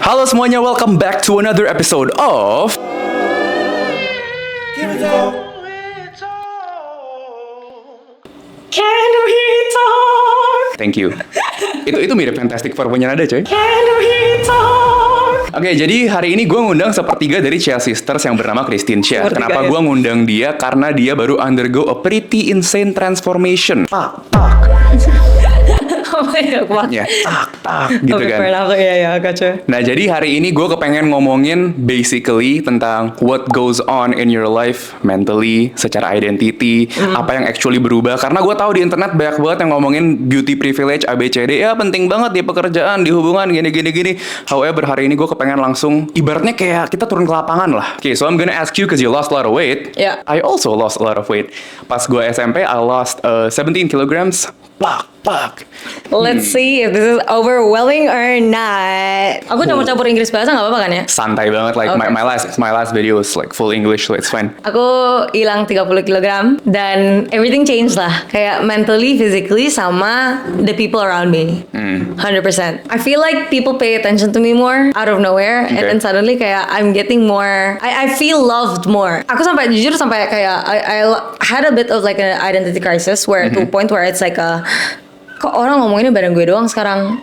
Halo semuanya, welcome back to another episode of Can we talk? Thank you. Itu mirip Fantastic Four punya nada, coy. Can we talk? Oke, jadi hari ini gue ngundang sepertiga dari Chia Sisters yang bernama Christine Chia. Sepertiga, Kenapa ya? gue ngundang dia? Karena dia baru undergo a pretty insane transformation. Oh my god, Ya, gitu okay, kan. fair enough. Ya, gotcha. Nah, jadi hari ini gue kepengen ngomongin basically tentang what goes on in your life mentally, secara identity, apa yang actually berubah. Karena gue tahu di internet banyak banget yang ngomongin beauty privilege, ABCD, ya penting banget di pekerjaan, di hubungan, gini. However, hari ini gue kepengen langsung, ibaratnya kayak kita turun ke lapangan lah. Okay, so I'm gonna ask you because you lost a lot of weight. Yeah. I also lost a lot of weight. Pas gue SMP, I lost 17 kilograms. Pak. Let's see if this is overwhelming or not. Aku campur Inggris bahasa nggak apa-apa kan ya? Santai banget, like Okay. my last video is like full English, so it's fine. Aku hilang 30 kg dan everything changed lah. Kayak mentally, physically, sama the people around me. 100%. I feel like people pay attention to me more out of nowhere, and Okay. then suddenly kayak I'm getting more. I feel loved more. Aku jujur sampai kayak I had a bit of like an identity crisis where to a point where it's like kok orang ngomonginnya badan gue doang sekarang.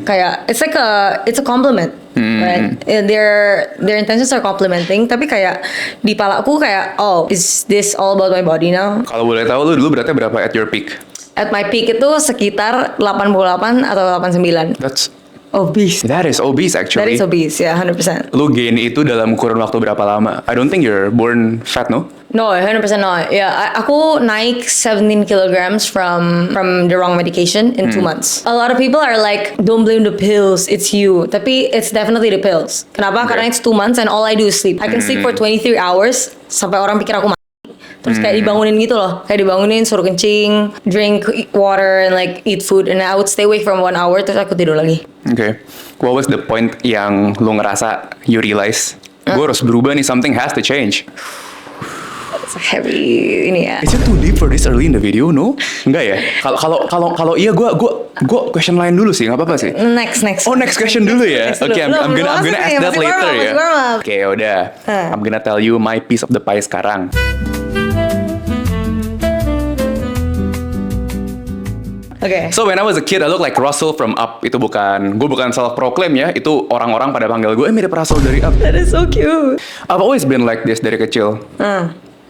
Kayak it's a compliment. Right? Their intentions are complimenting, tapi kayak di palaku kayak, oh, is this all about my body now? Kalau boleh tahu lu dulu beratnya berapa at your peak? At my peak itu sekitar 88 atau 89. That's Obese. that is obese That actually. is obese, ya, 100%. Lu gain itu dalam kurun waktu berapa lama? I don't think you're born fat, no? No, 100% no. Ya, aku naik 17 kilograms from the wrong medication in 2 months. A lot of people are like, don't blame the pills, it's you. Tapi it's definitely the pills. Kenapa? Okay. Karena it's 2 months and all I do is sleep. I can sleep for 23 hours sampai orang pikir aku mati. Terus kayak dibangunin gitu loh. Kayak dibangunin, suruh kencing, drink water, and like eat food. And I would stay awake for 1 hour, terus aku tidur lagi. Okay. What was the point yang lu ngerasa you realize gue harus berubah nih, something has to change? It's a heavy ini ya. Is it too deep for this early in the video? No? Enggak ya? Kalau iya gue question lain dulu sih, nggak apa-apa sih. Next. Oh, next question dulu ya. Next Okay, dulu. I'm gonna Belum ask that masih later warm up, ya. masih warm up. Oke, udah. I'm gonna tell you my piece of the pie sekarang. Oke. So when I was a kid, I look like Russell from Up. Gue bukan self proclaim ya. Itu orang-orang pada panggil gue, mirip Russell dari Up. That is so cute. I've always been like this dari kecil.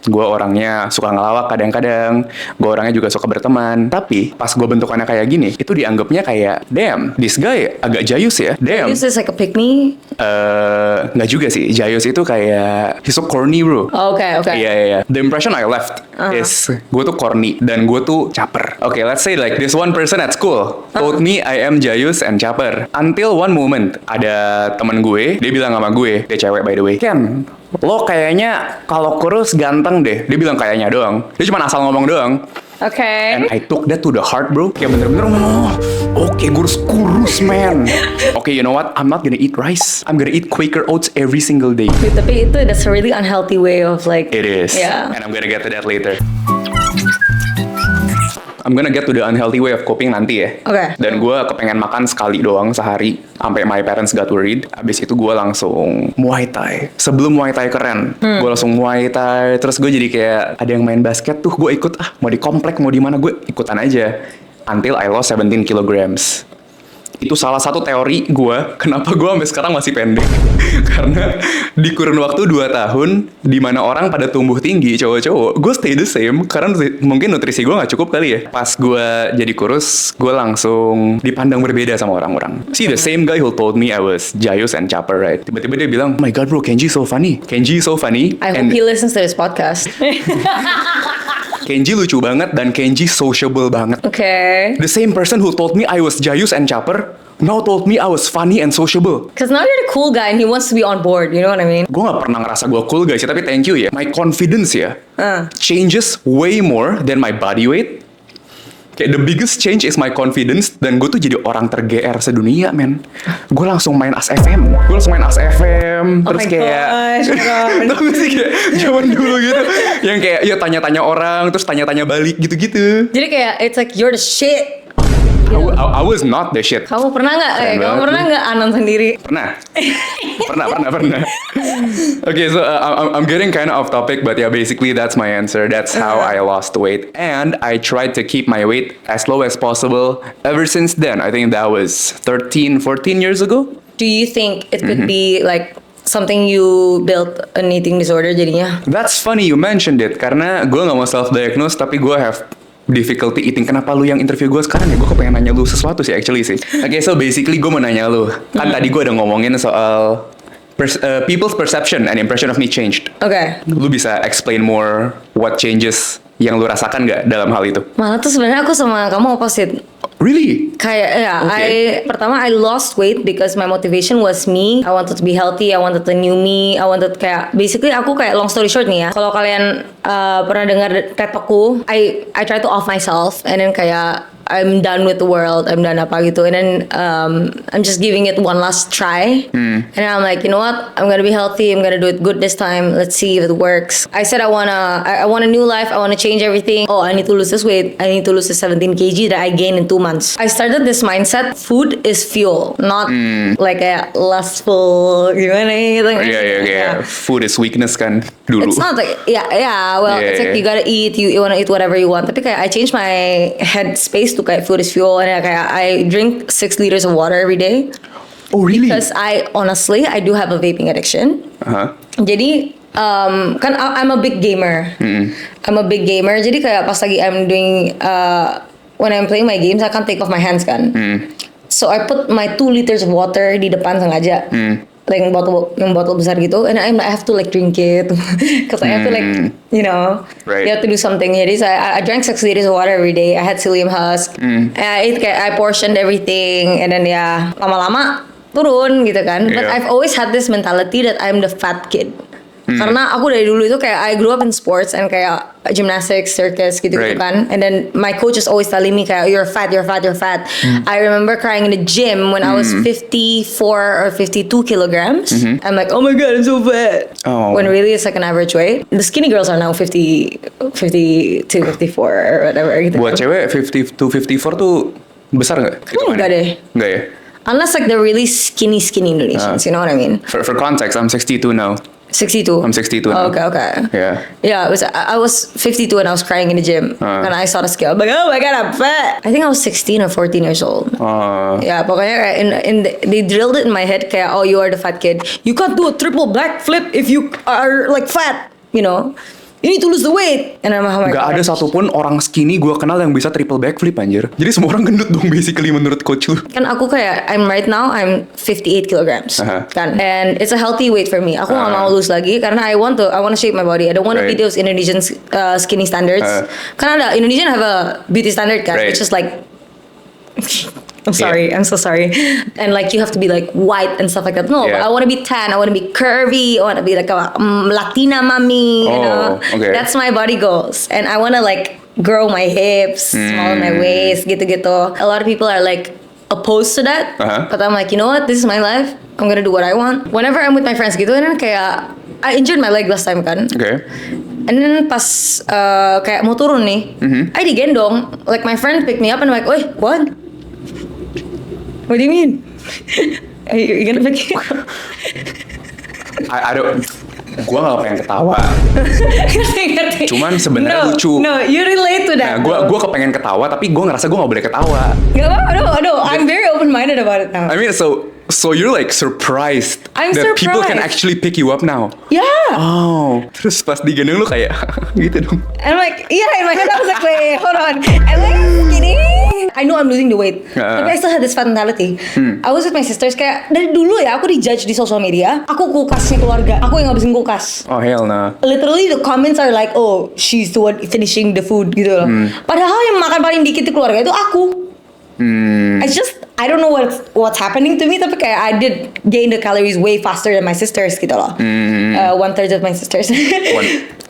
Gue orangnya suka ngelawak kadang-kadang. Gue orangnya juga suka berteman. Tapi pas gue bentukannya kayak gini, itu dianggapnya kayak, damn, this guy agak jayus ya. Damn. This is like a pick me. Nggak juga sih. Jayus itu kayak, he's so corny bro. Okay. Iya. The impression I left is gue tuh corny dan gue tuh caper. Okay, let's say like this one person at school told me I am jayus and caper. Until one moment ada temen gue, dia bilang sama gue, dia cewek by the way, Ken, lo kayaknya kalau kurus ganteng deh. Dia bilang kayaknya doang. Dia cuma asal ngomong doang. Okay. And I took that to the heart, bro. Kayak bener-bener, oke, gue harus kurus, man. Okay, you know what? I'm not gonna eat rice. I'm gonna eat Quaker oats every single day. Wait, tapi that's a really unhealthy way of like. It is. Yeah. And I'm gonna get to that later. I'm gonna get to the unhealthy way of coping nanti ya. Okay. Dan gue kepengen makan sekali doang sehari. Sampai my parents got worried. Abis itu gue langsung Muay Thai. Sebelum Muay Thai keren. Gue langsung Muay Thai. Terus gue jadi kayak ada yang main basket tuh. Gue ikut. Mau di komplek, mau di mana, gue ikutan aja. Until I lost 17 kilograms. Itu salah satu teori gue kenapa gue sampai sekarang masih pendek. Karena di kurun waktu 2 tahun di mana orang pada tumbuh tinggi, cowok-cowok, gue stay the same. Karena mungkin nutrisi gue gak cukup kali ya. Pas gue jadi kurus, gue langsung dipandang berbeda sama orang-orang. See, the same guy who told me I was jayus and caper, right? Tiba-tiba dia bilang, oh my god bro, Kenji so funny. Kenji so funny. I hope And he listens to this podcast. Kenji lucu banget dan Kenji sociable banget. Okay. The same person who told me I was jayus and caper now told me I was funny and sociable. Because now you're the cool guy and he wants to be on board, you know what I mean? Gue gak pernah ngerasa gue cool guys ya, tapi thank you ya. My confidence ya changes way more than my body weight. Kayak the biggest change is my confidence. Dan gue tuh jadi orang ter-GR sedunia, men. Gue langsung main As FM. Terus Oh kayak my gosh, tau gak sih kayak zaman dulu gitu. Yang kayak ya tanya-tanya orang, terus tanya-tanya balik gitu-gitu. Jadi kayak it's like you're the shit. Gitu. I was not the shit. Kamu pernah nggak? Keren Kamu banget pernah lu. nggak anon sendiri? Pernah. pernah. Okay, so I'm getting kind of off topic, but yeah, basically that's my answer. That's how I lost weight, and I tried to keep my weight as low as possible ever since then. I think that was 13, 14 years ago. Do you think it could be like something you built an eating disorder jadinya? That's funny you mentioned it, karena gue nggak mau self-diagnose, tapi gue have difficulty eating. Kenapa lu yang interview gue sekarang ya? Gue kepengen nanya lu sesuatu sih actually sih. Okay, so basically gue mau nanya lu. Kan tadi gue udah ngomongin soal people's perception and impression of me changed. Oke. Lu bisa explain more what changes yang lu rasakan nggak dalam hal itu? Malah tuh sebenarnya aku sama kamu opposite. Really? Kayak ya, Okay. pertama I lost weight because my motivation was me. I wanted to be healthy, I wanted the new me, I wanted kayak basically aku kayak long story short nih ya. Kalau kalian pernah dengar TED Talkku, I try to off myself and then kayak I'm done with the world, I'm done apa gitu, and then I'm just giving it one last try, and then I'm like, you know what, I'm gonna be healthy, I'm gonna do it good this time, let's see if it works. I said I want a new life, I wanna change everything. Oh, I need to lose this weight, I need to lose the 17 kg that I gained in 2 months. I started this mindset, food is fuel, not like a lustful gimana gitu. Yeah. Food is weakness kan dulu. It's not like well, Yeah, it's like yeah. you gotta eat, you wanna eat whatever you want. Tapi kayak I changed my head space to kayak food is fuel, and kayak I drink 6 liters of water every day Oh really? because I do have a vaping addiction. Uh-huh. Jadi kan I'm a big gamer. I'm a big gamer. Jadi kayak pas lagi I'm doing when I'm playing my games, I can't take off my hands kan. So I put my 2 liters of water di depan sengaja. Like yang botol besar gitu, and I have to like drink it because I have to like Right. you have to do something. Jadi I drank 6 liters of water every day. I had psyllium husk. And I portioned everything, and then ya lama-lama turun gitu kan. But Yeah. I've always had this mentality that I'm the fat kid. Karena aku dari dulu itu kayak I grew up in sports and kayak gymnastics, circus gitu-gitu Right. kan. And then my coach is always telling me kayak you're fat. I remember crying in the gym when I was 54 or 52 kilograms. I'm like, oh my god, I'm so fat. Oh. When really it's like an average weight. The skinny girls are now 52, 54 or whatever gitu. Buat cewek 50 to 54 tuh besar nggak? Enggak deh. Enggak ya? Unless like the really skinny Indonesians, you know what I mean? For context, I'm 62 now. 62. I'm 62 now. Oh, okay. Yeah. Yeah, I was 52 and I was crying in the gym. And I saw the scale. I'm like, oh my god, I'm fat. I think I was 16 or 14 years old. Yeah, pokoknya kayak they drilled it in my head kayak, oh, you are the fat kid. You can't do a triple backflip if you are like fat, you know. You need to lose the weight. And I'm like, Gak ada satupun orang skinny gue kenal yang bisa triple backflip anjir. Jadi semua orang gendut dong basically menurut coach lu. kan aku kayak I'm 58 kilograms kan, and it's a healthy weight for me. Aku nggak mau lose lagi karena I want to shape my body. I don't want to be Right. those Indonesian skinny standards. Kan ada Indonesian have a beauty standard kan, Right. which is like I'm sorry, I'm so sorry. And like you have to be like white and stuff like that. No, Yeah. but I want to be tan. I want to be curvy. I want to be like a Latina mommy. You know, okay. that's my body goals. And I want to like grow my hips, small my waist, gitu-gitu. A lot of people are like opposed to that. But I'm like, you know what? This is my life. I'm gonna do what I want. Whenever I'm with my friends gitu, and then kayak I injured my leg last time kan. Okay. And then pas kayak mau turun nih, I digendong. Like my friend picked me up and I'm like, "Oi, what? What do you mean? Are you gonna pick me up?" I don't. Gue gak pengen ketawa. Ngerti. Cuman sebenarnya No, lucu. No, you relate to that. Nah, gue kepengen ketawa tapi gue ngerasa gue gak boleh ketawa. Gak apa-apa, no. I'm very open-minded about it now. I mean, so you're like surprised I'm that people can surprised. actually pick you up now. Yeah. Oh, terus pas digendong lu kayak gitu dong. And I'm like, yeah, in my head I was like, wait, hold on. I'm like, skinny. I know I'm losing the weight. Tapi I still had this fat mentality. I was with my sisters kayak dari dulu ya aku dijudge di social media. Aku kulkasnya keluarga. Aku yang ngabisin kulkas. Oh hell no. Literally the comments are like, oh, she's the one finishing the food gitu loh. Padahal yang makan paling dikit di keluarga itu aku. I don't know what's happening to me, tapi kayak I did gain the calories way faster than my sisters gitu loh. 1/3 of my sisters.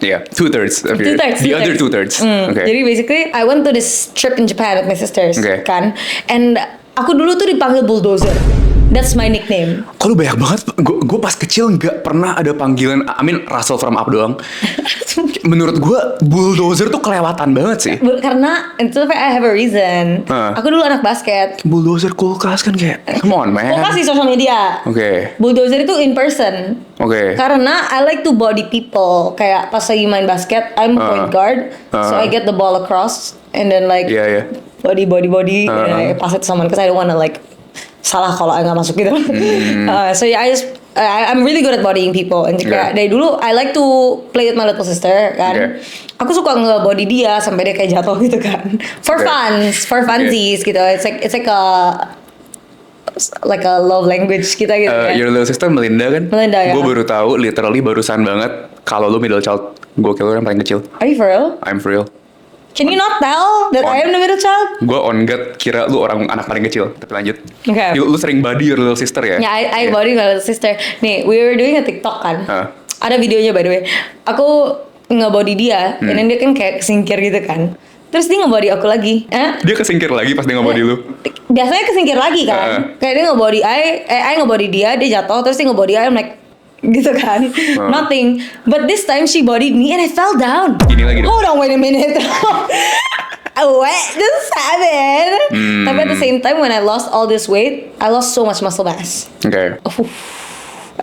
Yeah, 2/3 of your, Two-thirds, the other 2/3. Okay. Jadi basically I went to this trip in Japan with my sisters Okay. kan, and aku dulu tuh dipanggil bulldozer. That's my nickname. Kok lu banyak banget? Gue pas kecil nggak pernah ada panggilan. I mean Russell from Up doang. Menurut gue bulldozer tuh kelewatan banget sih. Karena itu I have a reason. Aku dulu anak basket. Bulldozer kulkas kan kayak, come on man. Kulkas di sosial media. Oke. Bulldozer itu in person. Oke. Karena I like to body people. Kayak pas lagi main basket, I'm point guard, so I get the ball across and then like body, and I pass it to someone because I don't wanna like salah kalau nggak masuk gitu. So yeah, I'm really good at bodying people. And kayak dari dulu I like to play with my little sister kan. Aku suka nge-body dia sampai dia kayak jatuh gitu kan. For funsies gitu. It's like a love language kita gitu kan. Your little sister Melinda kan? Melinda ya. Gue baru tahu, literally barusan banget kalau lu middle child. Gue kira lu yang paling kecil. Are you for real? I'm for real. Can you not tell that I am the middle child? Gue on God kira lu orang anak paling kecil. Tapi lanjut. Okay. Lu sering body your little sister ya? Yeah, I body my little sister. Nih, we were doing a TikTok kan. Ada videonya by the way. Aku nge-body dia, dan dia kan kayak kesingkir gitu kan. Terus dia nge-body aku lagi. Dia kesingkir lagi pas dia nge-body lu? Biasanya kesingkir lagi kan. Kayak dia nge-body I nge-body dia jatuh, terus dia nge-body I, I'm like gitu kan. Nothing. But this time she bodied me and I fell down. Gini lagi dong. Hold on, wait a minute. What just happened? Tapi at the same time when I lost all this weight, I lost so much muscle mass. Okay.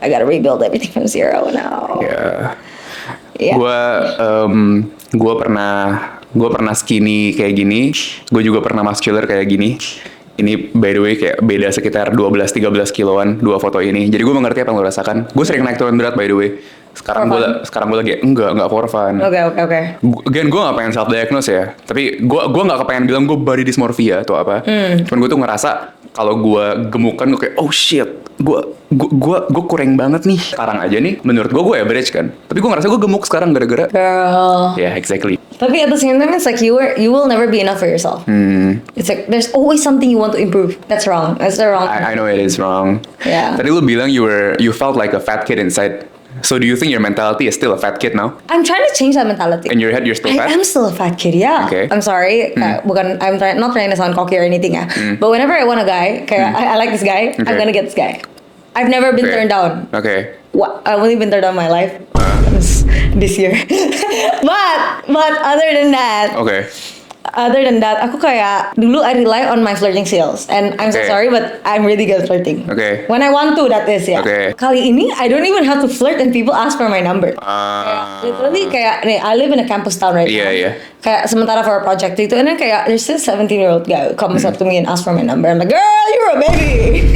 I gotta rebuild everything from zero now. Yeah. Gue pernah skinny kayak gini. Gue juga pernah muscular kayak gini. Ini by the way kayak beda sekitar 12-13 kiloan dua foto ini. Jadi gue mengerti apa yang lo rasakan. Gue sering naik turun berat by the way. Sekarang gue lagi enggak for fun. Oke. Again gue gak pengen self diagnose ya. Tapi gue gak kepengen bilang gue body dysmorphia atau apa. Cuman gue tuh ngerasa kalau gue gemukan gue kayak oh shit. Gue kurang banget nih. Sekarang aja nih menurut gue average kan. Tapi gue ngerasa gue gemuk sekarang gara-gara. Girl. Yeah, exactly. Tapi at the same time it's like you will never be enough for yourself. It's like there's always something you want to improve. That's wrong. That's the wrong. I know it is wrong. Yeah. Tadi lu bilang you felt like a fat kid inside. So do you think your mentality is still a fat kid now? I'm trying to change that mentality. In your head you're still fat? I am still a fat kid, yeah. Okay. I'm sorry. Not trying to sound cocky or anything, but whenever I want a guy, I like this guy, I'm gonna get this guy. I've never been turned down. Okay. I've only been turned down in my life this year. but other than that, aku kayak dulu I rely on my flirting skills, and I'm so sorry, but I'm really good at flirting. Okay. When I want to, that is ya. Okay. Kali ini I don't even have to flirt, and people ask for my number. Literally kayak nih, I live in a campus town right now. Yeah. Kayak sementara for a project itu, and then kayak there's this 17-year-old guy who comes up to me and asks for my number. I'm like, girl, you're a baby.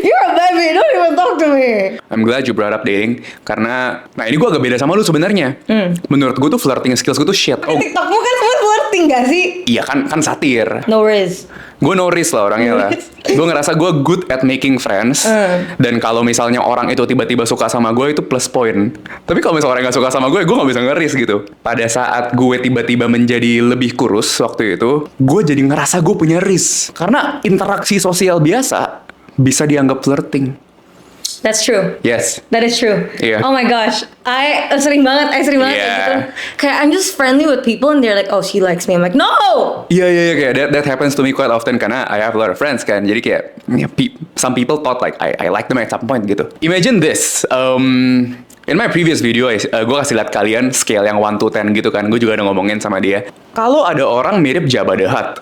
You're a baby. Don't even talk to me. I'm glad you brought up dating karena, nah ini gue agak beda sama lu sebenarnya. Menurut gue tuh flirting skills gue tuh shit. TikTokmu kan semua flirting gak sih? Iya kan satir. No risk. Gue no risk lah orangnya lah. Gue ngerasa gue good at making friends. Dan kalau misalnya orang itu tiba-tiba suka sama gue itu plus point. Tapi kalau misalnya orang gak suka sama gue gak bisa nge-risk gitu. Pada saat gue tiba-tiba menjadi lebih kurus waktu itu, gue jadi ngerasa gue punya risk. Karena interaksi sosial biasa bisa dianggap flirting. That's true. Yes. That is true. Yeah. Oh my gosh. I sering banget kayak gitu. Kayak I'm just friendly with people and they're like, oh she likes me. I'm like, no! Iya kayak that happens to me quite often karena I have a lot of friends kan. Jadi kayak some people thought like I like them at some point gitu. Imagine this. In my previous video, gue kasih lihat kalian scale yang 1 to 10 gitu kan. Gue juga ada ngomongin sama dia. Kalau ada orang mirip Jabba the Hutt.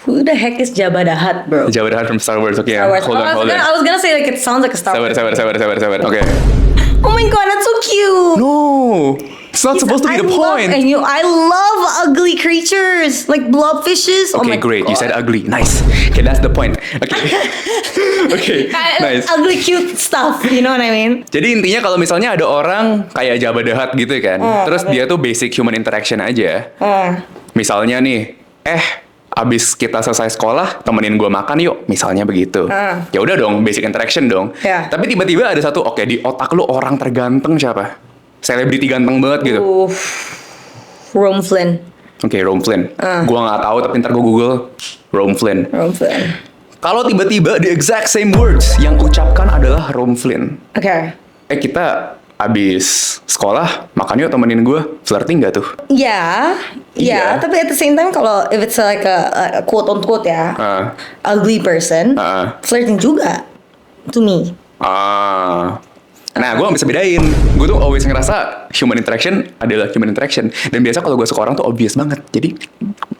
Who the heck is Jabba the Hutt, bro? Jabba the Hutt from Star Wars. Okay, Star Wars. Hold on. I was gonna say like it sounds like a Star Wars. Sabar. Okay. Oh my god, that's so cute. No, it's not supposed to be the point. I love ugly creatures like blobfishes. Okay, great. You said ugly. Nice. Okay, that's the point. Okay, nice. Ugly cute stuff. You know what I mean? Jadi intinya kalau misalnya ada orang kayak Jabba the Hutt gitu kan, terus dia tuh basic human interaction aja. Misalnya nih, abis kita selesai sekolah, temenin gue makan yuk, misalnya begitu. Ya udah dong, basic interaction dong. Yeah. Tapi tiba-tiba ada satu, oke, di otak lu orang terganteng siapa? Selebriti ganteng banget gitu. Rome Flynn. Oke, Rome Flynn. Gue nggak tahu, tapi ntar gue Google Rome Flynn. Kalau tiba-tiba the exact same words yang ucapkan adalah Rome Flynn. Okay. Kita abis sekolah, makan yuk temenin gue, flirting gak tuh? Yeah, tapi at the same time kalau if it's like a quote unquote ya, ugly person, flirting juga. to me. Nah, gue gak bisa bedain. Gue tuh always ngerasa human interaction adalah human interaction. Dan biasa kalau gue suka orang tuh obvious banget. Jadi,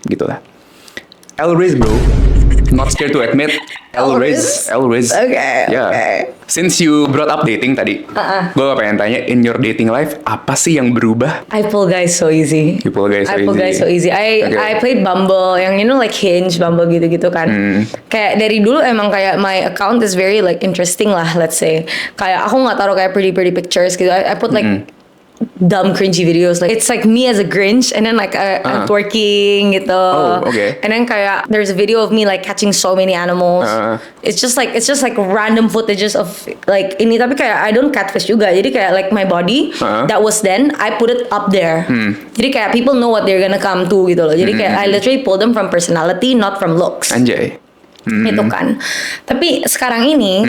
gitulah. Elriz bro, not scared to admit. Elriz. Okay, Yeah. okay. Since you brought up dating tadi, gue pengen tanya, in your dating life, apa sih yang berubah? I pull guys so easy. You pull guys so I pull easy. guys so easy. Okay. I played Bumble, yang like Hinge, Bumble gitu-gitu kan. Kayak dari dulu emang kayak my account is very like interesting lah, let's say. Kayak aku nggak taruh kayak pretty pictures gitu. I put like dumb cringy videos, like it's like me as a Grinch, and then like I'm twerking gitu. Oh, okay. And then kayak there's a video of me like catching so many animals. It's just like random footages of like ini, tapi kayak I don't catfish juga. Jadi kayak like my body that was then I put it up there. Jadi kayak people know what they're gonna come to gitu loh. Jadi kayak I literally pull them from personality, not from looks. Anjay. Itu kan. Tapi sekarang ini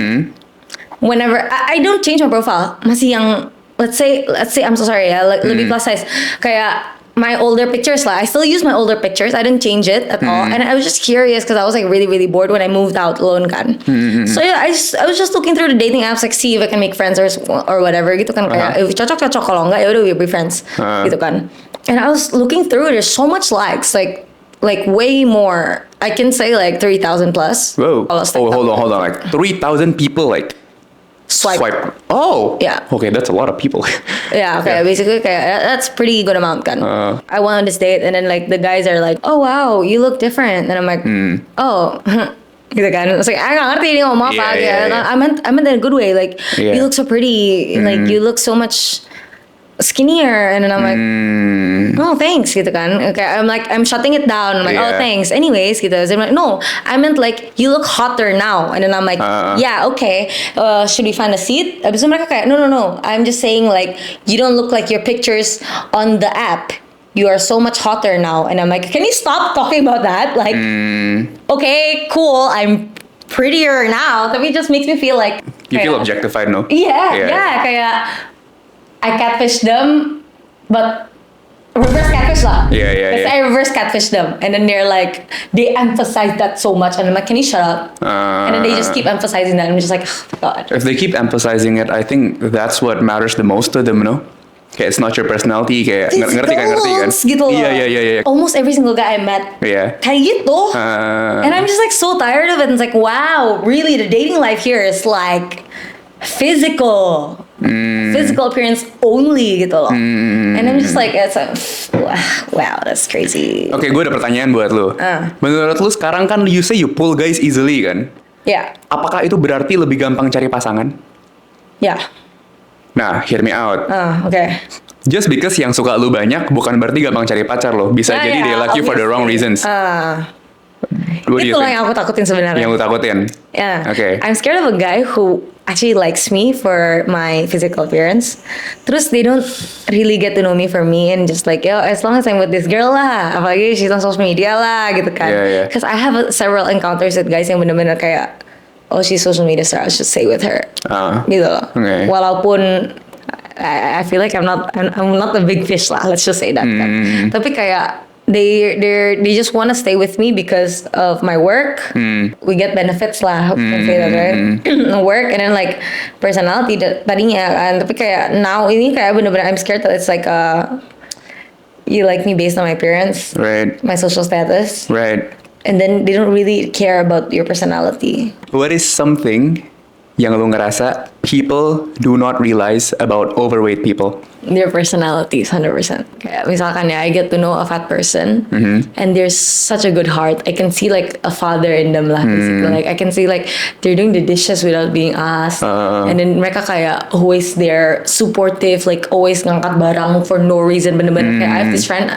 whenever I don't change my profile, masih yang let's say I'm so sorry ya, lebih plus size. Kayak my older pictures lah. I still use my older pictures. I didn't change it at all. And I was just curious because I was like really bored when I moved out alone kan. So yeah, I was just looking through the dating apps, like see if I can make friends or whatever gitu kan. Kayak if cocok kalau enggak ya udah we'll be friends gitu kan. And I was looking through, there's so much likes, like way more. I can say like 3,000 plus. Whoa. Kalau Hold on. Like 3,000 people like swipe. Oh. Yeah. Okay, that's a lot of people. Yeah, okay. Yeah. Basically, okay, that's pretty good amount kan. I went on this date, and then like the guys are like, "Oh wow, you look different," and I'm like, "Oh." Gitu kan. It's like I nggak ngerti ini ngomong apa. Yeah. I meant in a good way. Like you look so pretty. Like you look so much skinnier, and then I'm like, oh thanks gitu kan. Okay, I'm shutting it down. I'm like, oh Yeah. thanks. Anyways gitu. So I'm like, no, I meant like you look hotter now. And then I'm like, yeah, okay. Should we find a seat? Abis itu mereka kayak, no. I'm just saying like you don't look like your pictures on the app. You are so much hotter now. And I'm like, can you stop talking about that? Like, okay, cool. I'm prettier now. Tapi it just makes me feel like You feel kayak- objectified, no? Yeah, kayak I catfish them, but reverse catfish lah. Yeah. Because I reverse catfish them, and then they're like, they emphasize that so much, and I'm like, can you shut up? And then they just keep emphasizing that, and I'm just like, oh god. If they keep emphasizing it, I think that's what matters the most to them, no? Kayak it's not your personality, kayak It's ngerti kan? goals gitu loh. Iya. Almost every single guy I met Yeah. kayak gitu. And I'm just like so tired of it. And it's like, wow, really, the dating life here is like physical appearance only gitu loh. And I'm just like, it's like, wow, that's crazy. Oke, gue ada pertanyaan buat lu. Menurut lu sekarang kan you say you pull guys easily kan? Yeah, Apakah itu berarti lebih gampang cari pasangan? yeah. Nah, hear me out. Okay. Just because yang suka lu banyak bukan berarti gampang cari pacar loh. Bisa jadi they like you for the wrong reasons. What do you Itulah think? yang aku takutin sebenarnya. Yang lu takutin? Yeah. Okay. I'm scared of a guy who actually likes me for my physical appearance. Terus they don't really get to know me for me and just like, yo, as long as I'm with this girl lah. Apalagi she's on social media lah gitu kan. Yeah. Because I have several encounters with guys yang bener-bener kayak, oh she's social media star, I should stay with her. Gitu loh. Okay. Walaupun I feel like I'm not a big fish lah. Let's just say that. Kan. Tapi kayak they just want to stay with me because of my work. We get benefits lah, can say that, right? Work and then like personality tadinya kan. Tapi kayak now ini kayak bener-bener I'm scared that it's like you like me based on my appearance, Right. my social status, Right. and then they don't really care about your personality. What is something yang lu ngerasa people do not realize about overweight people? Their personalities, 100%. Kayak misalkan ya, I get to know a fat person, and there's such a good heart. I can see like a father in them lah, basically. Like I can see like they're doing the dishes without being asked, and then mereka kayak always they're supportive, like always ngangkat barang for no reason. Bener-bener kayak I have this friend,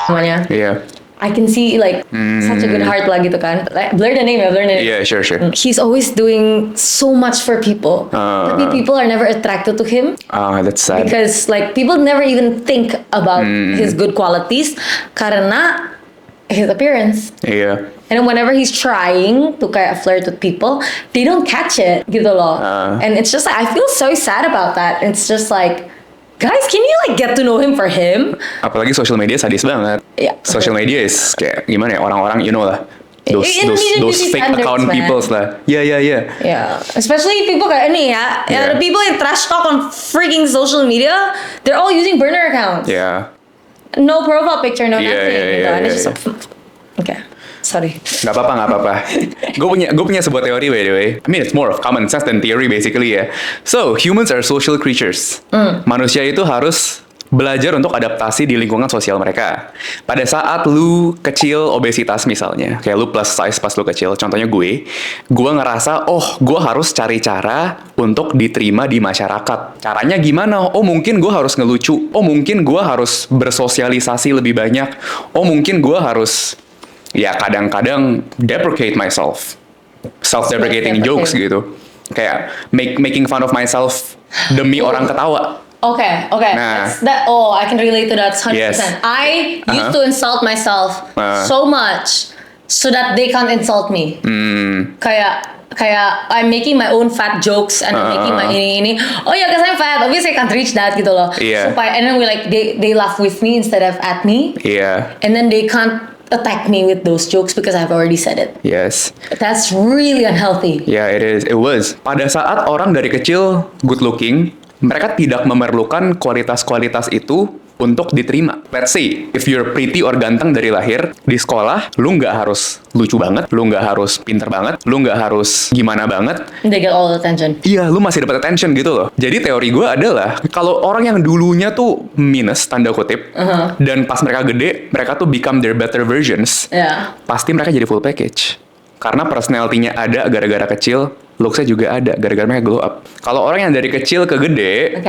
namanya. Yeah. I can see like such a good heart lah gitu kan. Like, blur the name. Yeah, sure. He's always doing so much for people. Tapi people are never attracted to him. That's sad. Because like people never even think about his good qualities karena his appearance. Yeah. And then whenever he's trying to kayak flirt with people, they don't catch it gitu loh. And it's just like, I feel so sad about that. It's just like, guys, can you like get to know him for him? Apalagi social media sadis banget. Yeah. Social media is kayak gimana ya, orang-orang you know lah. Indonesian Those beauty fake standards, account man. peoples lah. Yeah. Yeah, especially people kayak ini ya. Yeah. The people yang trash talk on freaking social media, they're all using burner accounts. Yeah. No profile picture, no Yeah, nothing. yeah, gitu. yeah, And it's yeah, just okay. Sorry. Gak apa-apa. Gue punya sebuah teori, by the way. I mean, it's more of common sense than theory, basically ya. So, humans are social creatures. Manusia itu harus belajar untuk adaptasi di lingkungan sosial mereka. Pada saat lu kecil obesitas misalnya, kayak lu plus size pas lu kecil, contohnya gue ngerasa, gue harus cari cara untuk diterima di masyarakat. Caranya gimana? Mungkin gue harus ngelucu. Mungkin gue harus bersosialisasi lebih banyak. Mungkin gue harus, ya kadang-kadang deprecate myself. Self-deprecating jokes gitu. Kayak making fun of myself demi orang ketawa. Okay. Nah. I can relate to that 100%. Yes. I used to insult myself so much so that they can't insult me. Kayak I'm making my own fat jokes and I'm making my ini. Oh yeah, because I'm fat. Obviously I can't reach that gitu loh. Yeah. And then they laugh with me instead of at me. Yeah. And then they can't attack me with those jokes because I've already said it. Yes. That's really unhealthy. Yeah, it is. It was. Pada saat orang dari kecil good looking, mereka tidak memerlukan kualitas-kualitas itu untuk diterima. Let's say, if you're pretty or ganteng dari lahir, di sekolah, lu nggak harus lucu banget, lu nggak harus pinter banget, lu nggak harus gimana banget. They get all the attention. Iya, lu masih dapat attention gitu loh. Jadi teori gue adalah, kalau orang yang dulunya tuh minus, tanda kutip, dan pas mereka gede, mereka tuh become their better versions, pasti mereka jadi full package. Karena personality-nya ada gara-gara kecil, looks-nya juga ada gara-gara mereka glow up. Kalau orang yang dari kecil ke gede,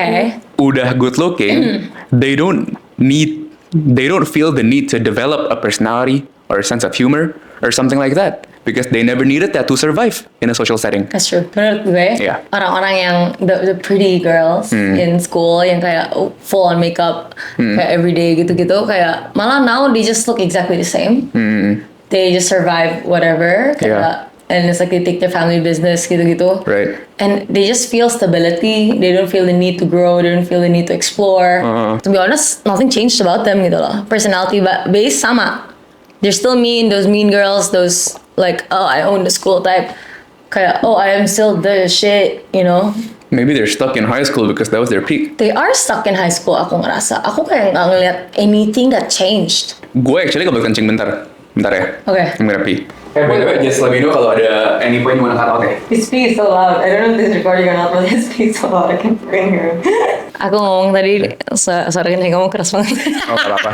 udah good looking, they don't feel the need to develop a personality or a sense of humor or something like that. Because they never needed that to survive in a social setting. That's true. Menurut gue, orang-orang yang the pretty girls in school yang kayak full on makeup kayak everyday gitu-gitu, kayak malah now they just look exactly the same. They just survive whatever. Kayak, and it's like they take their family business gitu-gitu. Right. And they just feel stability. They don't feel the need to grow. They don't feel the need to explore. To be honest, nothing changed about them gitu loh. Personality base sama. They're still mean. Those mean girls. Those like, I own the school type. Kayak, I am still the shit, you know. Maybe they're stuck in high school because that was their peak. They are stuck in high school, aku ngerasa. Aku kayak nggak ngeliat anything that changed. Gue actually kebelet kencing bentar ya. Okay. I'm gonna pee. By the way, just let me know kalau ada any point you wanna cut out ya. He's speaking so loud. I don't know if this is recording or not, but he's speaking so loud. I can't freaking hear him. Aku ngomong tadi, suara kencing ngomong keras banget. Oh, gak apa-apa.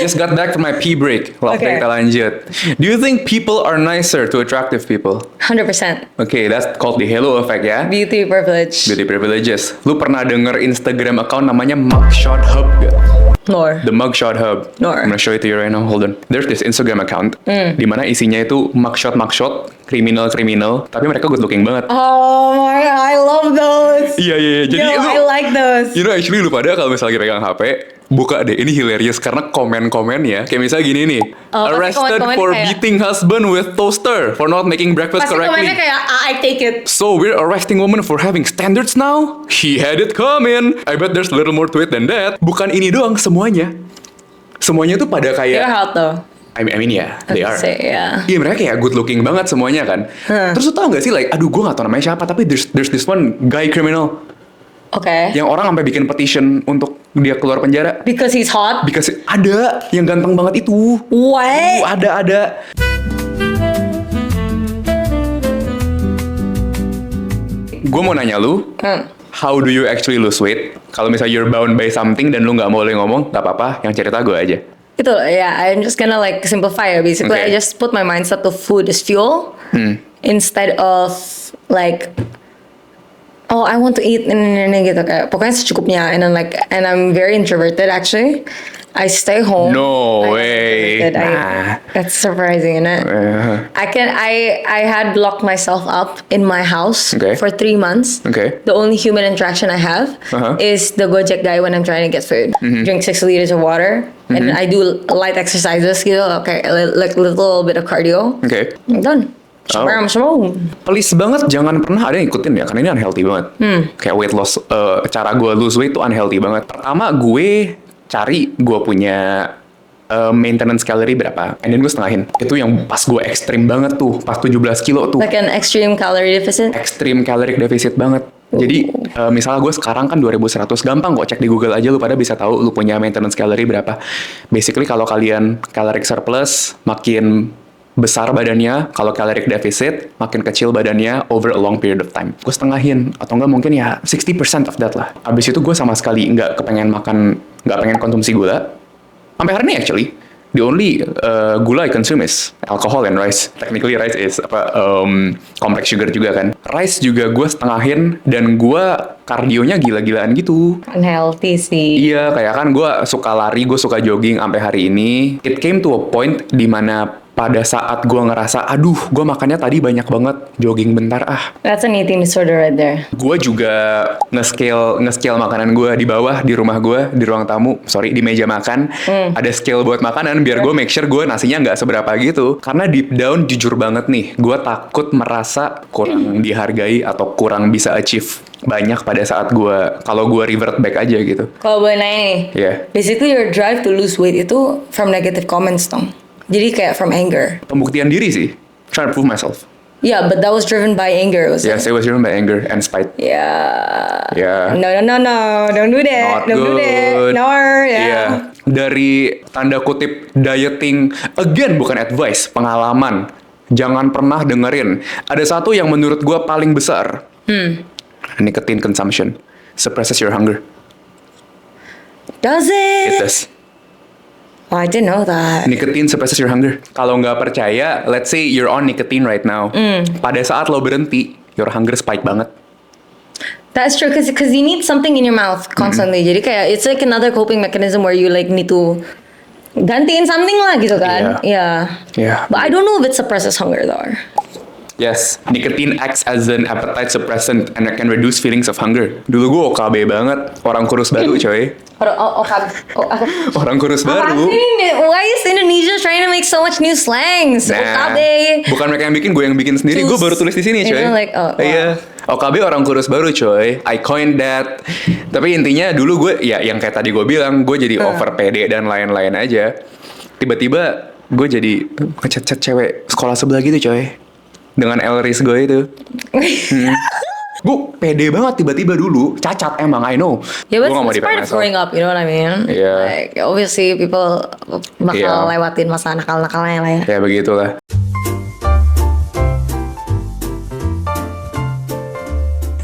Just got back from my pee break. Waktu Okay. kita lanjut. Do you think people are nicer to attractive people? 100%. Okay, that's called the halo effect ya. Beauty privilege. Beauty privileges. Lu pernah denger Instagram account namanya Mugshot Hub gak? Nor. The Mugshot Hub. Nor. I'm gonna show it to you right now. Hold on. There's this Instagram account di mana isinya itu mugshot, kriminal, tapi mereka good looking banget. Oh my god, I love those. Iya. Jadi Yo, I like those. you know, actually lu pada kalau misalnya lagi pegang HP, buka deh, ini hilarious karena komen-komennya kayak misalnya gini nih. Pasti Arrested komen-komen for kayak- beating husband with toaster for not making breakfast Pasti correctly. komennya kayak, I take it. So we're arresting woman for having standards now? He had it coming. I bet there's a little more to it than that. Bukan ini doang, semuanya. Semuanya tuh pada They're kayak, hot though. I mean yeah, they are. Say, yeah. Iya, mereka kayak good looking banget semuanya kan. Terus lu tau gak sih, like, aduh gue gak tau namanya siapa, tapi there's this one guy criminal Okay. yang orang sampai bikin petition untuk dia keluar penjara. Because he's hot. Because ada yang ganteng banget itu. What? Ada. Gue mau nanya lu, how do you actually lose weight? Kalau misalnya you're bound by something dan lu nggak boleh ngomong, nggak apa-apa, yang cerita gue aja. Itu, yeah, I'm just gonna like simplify it. Basically, Okay. I just put my mindset to food is fuel instead of like, I want to eat ini gitu kayak pokoknya secukupnya. And then like, and I'm very introverted actually. I stay home. No I'm way. introverted. Nah. That's surprising, isn't it? I had locked myself up in my house Okay. for 3 months. Okay. The only human interaction I have is the Gojek guy when I'm trying to get food. Drink 6 liters of water. And I do light exercises gitu, okay, like little bit of cardio. Okay. I'm done. Shmam. Please banget jangan pernah ada yang ikutin ya, karena ini unhealthy banget. Kayak weight loss, cara gue lose weight tuh unhealthy banget. Pertama gue cari gue punya maintenance calorie berapa, and then gue setengahin. Itu yang pas gue ekstrim banget tuh, pas 17 kilo tuh. Like an extreme calorie deficit. Extreme caloric deficit banget. Jadi misalnya gue sekarang kan 2100, gampang kok cek di Google aja, lu pada bisa tahu lu punya maintenance calorie berapa. Basically kalau kalian caloric surplus, makin besar badannya. Kalau caloric deficit, makin kecil badannya over a long period of time. Gue setengahin, atau enggak mungkin ya 60% of that lah. Abis itu gue sama sekali nggak kepengen makan, nggak pengen konsumsi gula. Sampai hari ini actually, the only gula I consume is alcohol and rice. Technically rice is complex sugar juga kan. Rice juga gue setengahin, dan gue kardionya gila-gilaan gitu. Unhealthy sih. Iya, kayak kan gue suka lari, gue suka jogging sampai hari ini. It came to a point dimana pada saat gue ngerasa, aduh, gue makannya tadi banyak banget, jogging bentar ah. That's an eating disorder right there. Gue juga nge-scale makanan gue di bawah, di rumah gue, di ruang tamu, di meja makan. Ada scale buat makanan, biar gue make sure gue nasinya nggak seberapa gitu. Karena deep down, jujur banget nih, gue takut merasa kurang dihargai atau kurang bisa achieve banyak pada saat kalau gue revert back aja gitu. Kalau boleh nanya nih, Yeah. basically your drive to lose weight itu from negative comments dong. Jadi kayak from anger. Pembuktian diri sih, trying to prove myself. Yeah, but that was driven by anger, was it? Yes, it was driven by anger and spite. Yeah. Yeah. No, don't do that. Not Don't do that. good. No, yeah. Iya. Dari tanda kutip dieting, again bukan advice, pengalaman. Jangan pernah dengerin. Ada satu yang menurut gue paling besar. Nicotine consumption suppresses your hunger. Does It it? does. Oh, I didn't know that. Nicotine suppresses your hunger. Kalau nggak percaya, let's say you're on nicotine right now. Pada saat lo berhenti, your hunger spike banget. That's true, because you need something in your mouth constantly. Jadi kayak it's like another coping mechanism where you like need to gantiin something lah gitu kan. Yeah. Yeah. But I don't know if it suppresses hunger though. Yes, nicotine acts as an appetite suppressant and it can reduce feelings of hunger. Dulu gue OKB banget, orang kurus baru coy. Orang kurus baru. Why is Indonesia trying to make so much new slangs? OKB. Bukan mereka yang bikin, gue yang bikin sendiri. Gue baru tulis di sini coy. You know, like, oh, wow. Iya, OKB orang kurus baru coy. I coined that. Tapi intinya dulu gue, ya yang kayak tadi gue bilang, gue jadi over pede dan lain-lain aja. Tiba-tiba gue jadi ngechat-chat cewek sekolah sebelah gitu coy. Dengan Elris gue itu. Gue pede banget tiba-tiba dulu. Cacat emang, I know. Yeah, but Gue gak mau it's part of dipaksa. growing up, you know what I mean? Yeah. Like, obviously people bakal lewatin masa nakal-nakalnya lah ya. Ya begitulah.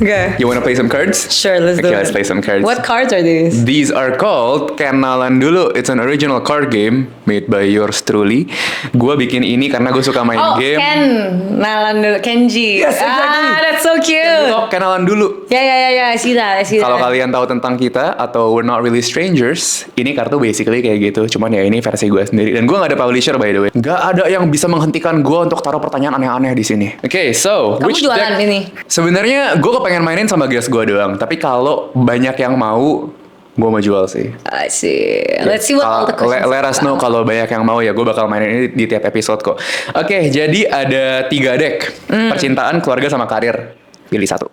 Okay. You wanna play some cards? Sure, let's do Okay, it. let's play some cards. What cards are these? These are called Kenalan Dulu. It's an original card game made by yours truly. Gue bikin ini karena gue suka main game. Kenalan dulu, Kenji. Yes, exactly. That's so cute. Kenalan Dulu. Yeah, I see that. Kalau kalian tahu tentang kita atau we're not really strangers, ini kartu basically kayak gitu. Cuman ya ini versi gue sendiri. Dan gue nggak ada publisher by the way. Nggak ada yang bisa menghentikan gue untuk taruh pertanyaan aneh-aneh di sini. Okay, so Kamu which jualan deck? ini? Sebenarnya gue kepengen mainin sama guys gue doang. Tapi kalau banyak yang mau, gue mau jual sih. I see. Let's see what all the questions Let us know kalau banyak yang mau ya, gue bakal mainin ini di tiap episode kok. Oke, jadi ada 3 deck. Percintaan, keluarga, sama karir. Pilih satu.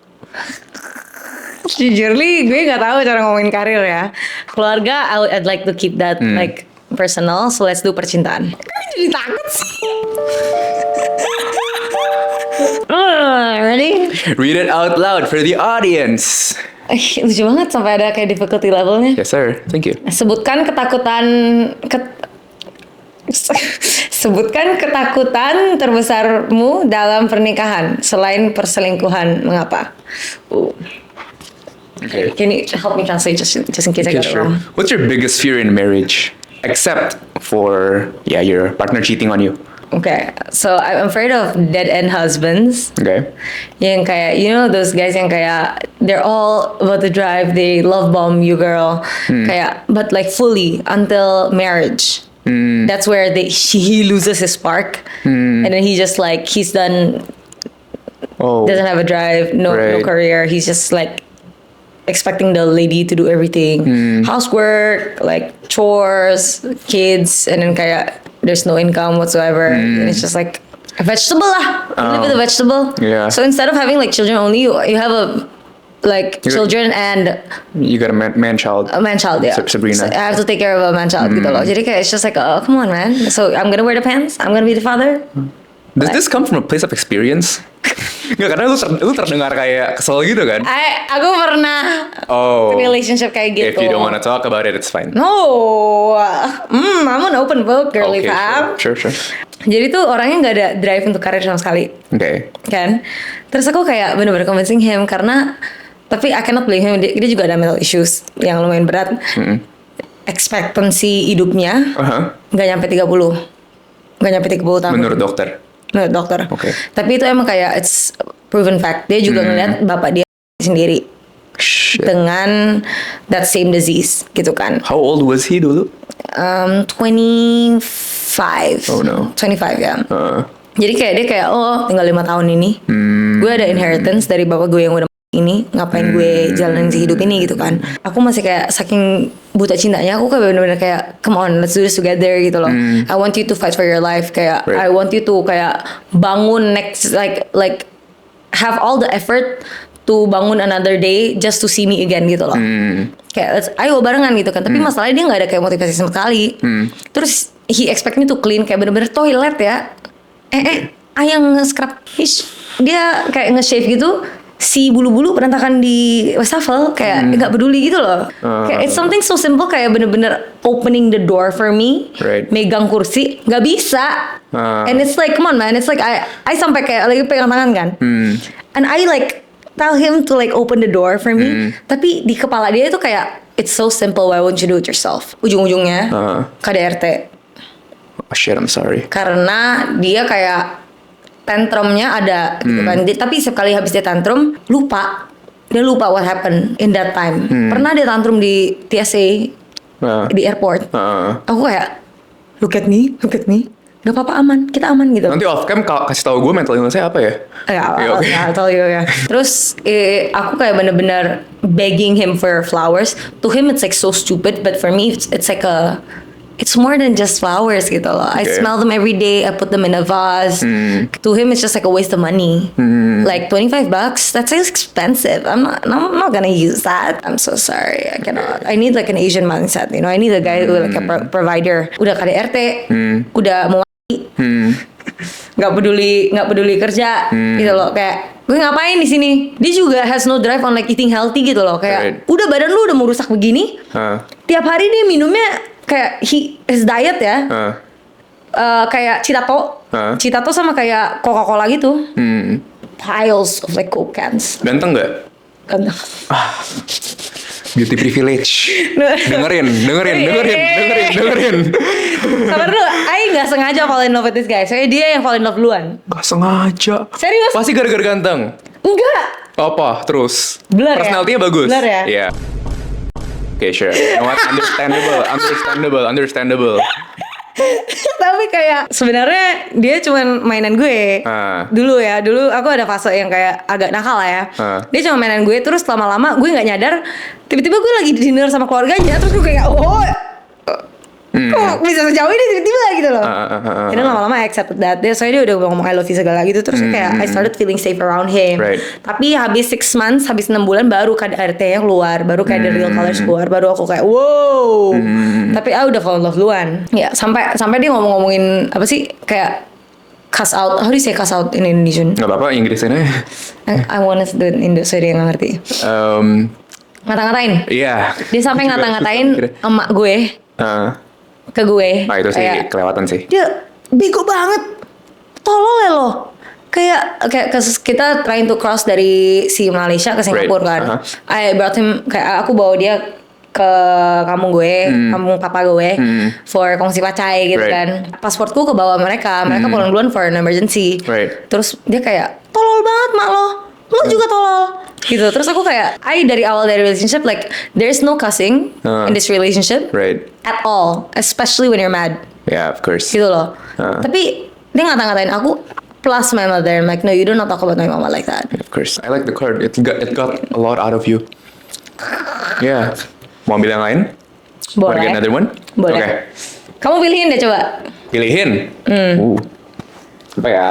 Jujur li, gue nggak tahu cara ngomongin karir ya. Keluarga, I'd like to keep that like personal. So let's do percintaan. Jadi takut sih. Ready? Read it out loud for the audience. Lucu banget sampai ada kayak difficulty levelnya. Yes sir, thank you. Sebutkan ketakutan terbesarmu dalam pernikahan selain perselingkuhan. Mengapa? Okay. Can you help me translate just in case I Okay, got it sure. wrong? What's your biggest fear in marriage? Except for, your partner cheating on you. Okay, so I'm afraid of dead-end husbands. Okay. Yang kayak, you know those guys yang kayak, they're all about to drive, they love bomb you girl. Kayak, but like fully until marriage. That's where he loses his spark. And then he just like, he's done, Oh. doesn't have a drive, no Right. career. He's just like expecting the lady to do everything. Housework, like chores, kids, and then kayak, there's no income whatsoever. And it's just like a vegetable lah. You live with a vegetable. Yeah. So instead of having like children only, you have a like You- children and You got a man-child. a man-child, yeah. Sabrina. So I have to take care of a man-child gitu loh. Jadi kayak it's just like, oh come on man. So I'm gonna wear the pants. I'm gonna be the father. Does this come from a place of experience? Nggak, karena lu terdengar kayak kesel gitu kan? Aku pernah Oh. relationship kayak gitu. If you don't want to talk about it, it's fine. No, I'm an open book, girly Okay, fam. sure. Jadi tuh orangnya nggak ada drive untuk karir sama sekali, Okay. kan? Terus aku kayak bener-bener convincing him karena, tapi I cannot blame him. Dia juga ada mental issues yang lumayan berat. Expectancy hidupnya nggak nyampe 30, nggak nyampe 30 tahun. Menurut dokter. Menurut dokter. Oke. Tapi itu emang kayak it's proven fact. Dia juga ngeliat bapak dia sendiri Shit. dengan that same disease gitu kan. How old was he dulu? 25. Oh, no. 25 ya. Uh, Jadi kayak dia kayak oh tinggal 5 tahun ini. Gue ada inheritance dari bapak gue yang udah ini, ngapain gue jalanin si hidup ini gitu kan. Aku masih kayak saking buta cintanya, aku kayak bener-bener kayak come on let's do this together gitu loh. I want you to fight for your life, kayak Right. I want you to kayak bangun next like have all the effort to bangun another day just to see me again gitu loh. Kayak ayo barengan gitu kan. Tapi masalahnya dia nggak ada kayak motivasi sama sekali. Terus he expect me to clean kayak bener-bener toilet ya. Ayang nge-scrub. Dia kayak nge-shave gitu. Si bulu-bulu berantakan di wastafel kayak nggak peduli gitu loh. Kayak it's something so simple kayak bener-bener opening the door for me, Right. megang kursi nggak bisa. And it's like come on man, it's like I sampai kayak lagi pegang tangan kan. And I like tell him to like open the door for me. Tapi di kepala dia itu kayak it's so simple, why won't you do it yourself? Ujung-ujungnya KDRT. oh shit, I'm sorry. Karena dia kayak tantrumnya ada gitu kan. Tapi setiap kali habis dia tantrum lupa. Dia lupa what happened in that time. Pernah dia tantrum di TSA di airport. Aku kayak look at me. Gak apa-apa, aman, kita aman gitu. Nanti off cam kasih tahu gue mental illness-nya apa ya? Ya, oke. I'll tell you ya. Terus aku kayak bener-bener begging him for flowers. To him it's like so stupid, but for me it's like it's more than just flowers gitu loh. I Okay. smell them every day. I put them in a vase. To him it's just like a waste of money. Like $25, that's expensive. I'm not gonna use that. I'm so sorry. I cannot. I need like an Asian mindset. You know, I need a guy who like a provider. Udah KDRT, udah mau nggak peduli kerja gitu loh, kayak gue ngapain di sini. Dia juga has no drive on like eating healthy gitu loh, kayak Right. udah badan lu udah mau rusak begini, tiap hari dia minumnya kayak his diet ya kayak Citato sama kayak Coca-Cola gitu, piles of like Coke cans. Ganteng nggak? Kan Beauty privilege. dengerin. sabar dulu, I nggak sengaja fall in love with this guy. Soalnya dia yang fall in love duluan. Gak sengaja. Serius? Pasti gara-gara ganteng. Enggak. Apa? Terus? Blur ya? Personality-nya bagus. Blur ya? Iya. Okay, sure. You know what? Understandable. Tapi kayak sebenarnya dia cuman mainan gue. Dulu aku ada fase yang kayak agak nakal lah ya. Dia cuma mainan gue, terus lama-lama gue nggak nyadar, tiba-tiba gue lagi dinner sama keluarganya, terus gue kayak kok bisa sejauh ini tiba-tiba gitu loh. Jadi lama-lama I accepted that. Soalnya dia udah ngomong I love you segala gitu, terus kayak I started feeling safe around him. Right. Tapi habis 6 months, habis 6 bulan baru KDRT-nya keluar, baru kayak the real colors keluar, baru aku kayak wow. Tapi udah fall in love duluan. Ya sampai dia ngomongin apa sih, kayak cuss out. How do you say cuss out in Indonesian? Gak apa-apa, Inggrisnya. I wanna do it in Indo, so dia nggak ngerti. Ngata-ngatain. Iya. Dia sampai ngata-ngatain emak gue ke gue. Nah itu sih kayak, kelewatan sih. dia bego banget, tolol ya lo. Kayak kita trying to cross dari si Malaysia ke Singapura kan. I brought him, kayak aku bawa dia ke kampung gue, kampung papa gue, for kongsi pacai gitu kan. Pasportku ke bawah mereka pulang duluan for an emergency. Terus dia kayak tolol banget mak lo juga tolol gitu. Terus aku kayak dari awal dari relationship like there's no cussing in this relationship at all, especially when you're mad. Yeah, of course. Gitu loh. Tapi dia ngata-ngatain aku plus my mother. I'm like no, you do not talk about my mama like that. Of course. I like the card. It got a lot out of you. Yeah. Mau ambil yang lain? Boleh. Wanna get another one? Boleh. Okay. Kamu pilihin deh coba. Pilihin. Apa ya?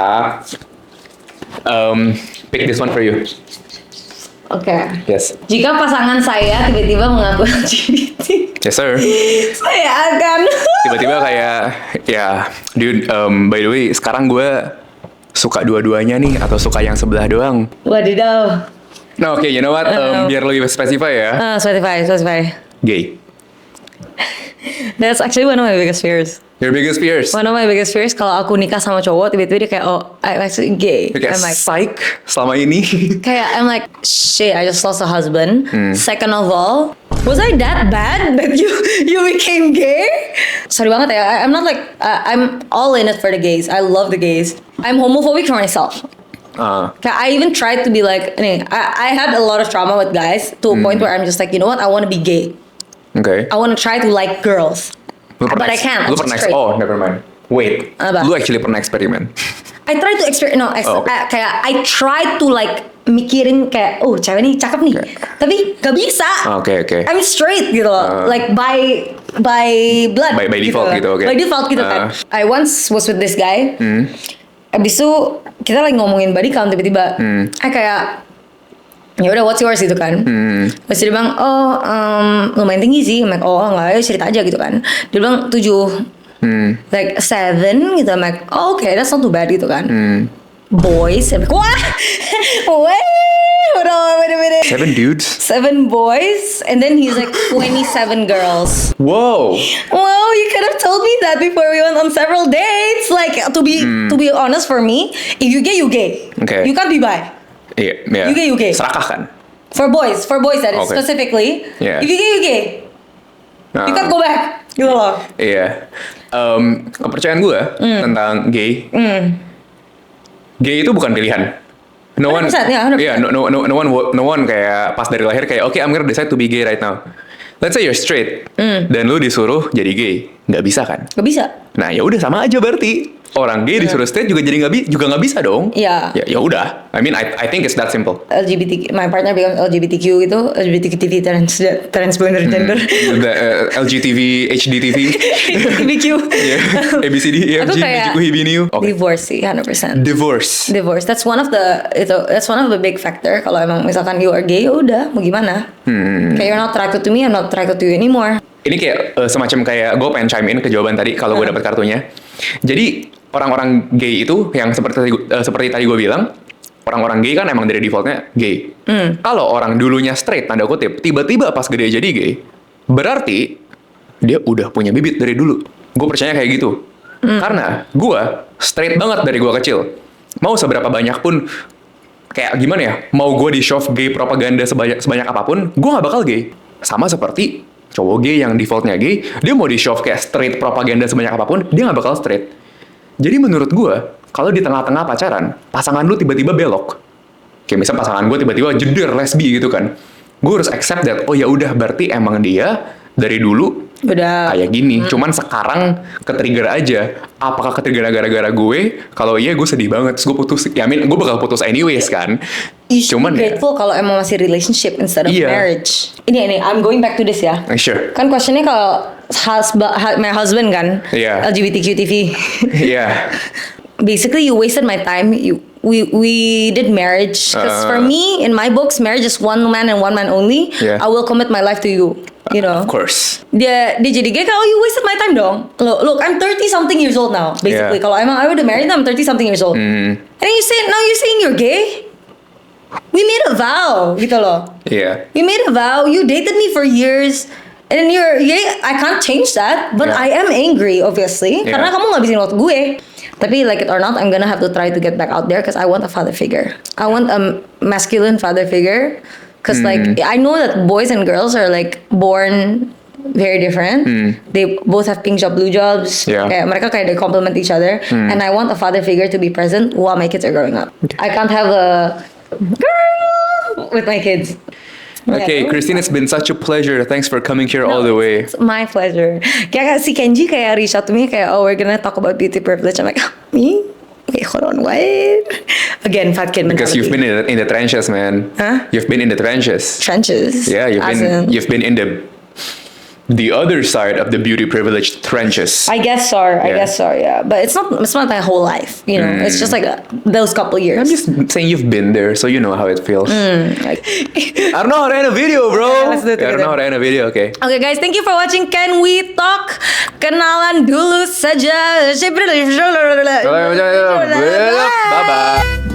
Pick this one for you. Oke. Yes. Jika pasangan saya tiba-tiba mengaku LGBT, Yes sir. saya akan Tiba-tiba kayak ya, dude, by the way, sekarang gue suka dua-duanya nih atau suka yang sebelah doang. wadidaw. Nah, oke, you know what? Biar lebih spesify ya. Spotify. Gay. That's actually one of my biggest fears. Your biggest fears. One of my biggest fears kalau aku nikah sama cowok tiba-tiba dia kayak I'm actually gay. Kayak I'm like psych selama ini. I'm like shit, I just lost a husband. Second of all, was I that bad that you became gay? Sorry banget ya. I'm not like I'm all in it for the gays. I love the gays. I'm homophobic for myself. I even tried to be like, I had a lot of trauma with guys to a point where I'm just like, you know what, I want to be gay. Okay. I want to try to like girls. But I can't. Lu I'm pernah straight. Oh, never mind. Wait. Apa? Lu actually pernah eksperimen? I try to experiment. Okay. I try to like mikirin kayak, cewek nih cakep nih. Tapi gak bisa. Okay. I'm straight gitu loh. Like by blood. By default gitu, okay. By default gitu kan. I once was with this guy. Abis itu kita lagi ngomongin body count tiba-tiba. Kayak ya udah what's yours gitu kan. Terus dia bilang lumayan tinggi sih. I'm like enggak ya cerita aja gitu kan. Dia bilang 7. Like 7 gitu. I'm like okay, that's not too bad gitu kan. Boys, I'm like wah wait a minute. 7 dudes? 7 boys, and then he's like 27 girls. Wow. Wow, you could have told me that before we went on several dates. Like to be honest, for me, if you gay, you gay. Okay. You can't be bi. Iya. You gay. Serakah kan? For boys that is Okay. specifically. Yeah. If you gay, you gay. You can't go back. Gitu loh. Iya. Kepercayaan gue tentang gay. Gay itu bukan pilihan. No one, 100%, ya, 100%. yeah, no one kayak pas dari lahir kayak okay, I'm gonna decide to be gay right now. Let's say you're straight dan lu disuruh jadi gay, nggak bisa kan? Gak bisa. Nah ya udah sama aja berarti orang gay disuruh straight juga jadi nggak bisa dong. Iya. Ya udah. I mean I think it's that simple. LGBT, my partner becomes LGBTQ gitu, LGBTQ transgender gender. The LGTV, HDTV, LGBTQ. yeah, ABCD, Aku EFG, kayak BGQ, Okay. divorce sih 100%. Divorce. That's one of the big factor. Kalau emang misalkan you are gay, ya udah mau gimana? Kayak you're not attracted to me, I'm not attracted to you anymore. Ini kayak semacam kayak gue pengen chime in ke jawaban tadi kalau gue dapat kartunya. Jadi orang-orang gay itu yang seperti tadi gue bilang, orang-orang gay kan emang dari defaultnya gay. Kalau orang dulunya straight tanda kutip, tiba-tiba pas gede jadi gay, berarti dia udah punya bibit dari dulu. Gue percaya kayak gitu. Karena gue straight banget dari gue kecil. Mau seberapa banyak pun kayak gimana ya, mau gue di shove gay propaganda sebanyak apapun, gue gak bakal gay. Sama seperti cowok gay yang defaultnya gay, dia mau di shove kayak straight propaganda sebanyak apapun, dia gak bakal straight. Jadi menurut gue, kalau di tengah-tengah pacaran, pasangan lu tiba-tiba belok. Kayak misal pasangan gue tiba-tiba jeder lesbi gitu kan. Gue harus accept that, oh ya udah berarti emang dia dari dulu Udah. kayak gini. Cuman sekarang ke-trigger aja. Apakah ke-trigger gara-gara gue? Kalau iya gue sedih banget. Terus gue putus. Ya gue bakal putus anyways kan. You should Cuman be ya. grateful kalau emang masih relationship instead of Iya. marriage. Ini, I'm going back to this ya. Sure. Kan questionnya kalau my husband kan, Iya. LGBTQ TV. Iya. Basically, you wasted my time. We did marriage because for me, in my books, marriage is one man and one man only. Yeah. I will commit my life to you. You know. Of course. Dia jadi gay, oh you wasted my time dong. Look, I'm 30 something years old now. Basically, Yeah. kalau emang I would have married them, I'm 30 something years old. And then now you're saying you're gay? We made a vow, gitu loh. Iya. We made a vow. You dated me for years. And then you're gay. I can't change that. But Yeah. I am angry, obviously. Yeah. Karena kamu ngabisin waktu gue. Tapi like it or not, I'm gonna have to try to get back out there because I want a father figure. I want a masculine father figure. Because like, I know that boys and girls are like born very different. They both have pink job, blue jobs. Yeah. Kayak mereka kayak they complement each other. And I want a father figure to be present while my kids are growing up. I can't have a girl with my kids. Okay, Yeah. Christine, it's been such a pleasure. Thanks for coming here all the way. It's my pleasure. Kayak si Kenji kayak reach out to me kayak, we're gonna talk about beauty privilege. I'm like, me? Okay, hold on, what? Again, fat kid mentality. Because you've been in the trenches, man. Huh? You've been in the trenches. trenches. Yeah, As in- you've been in the the other side of the beauty privilege trenches. I guess so. I guess so. Yeah, but it's not my whole life. You know, it's just like those couple years. I'm just saying you've been there, so you know how it feels. Like- I don't know how to end a video, bro. Okay, let's do it I don't together. know how to end a video. Okay. Okay guys, thank you for watching Can We Talk? Kenalan dulu saja. Bye bye.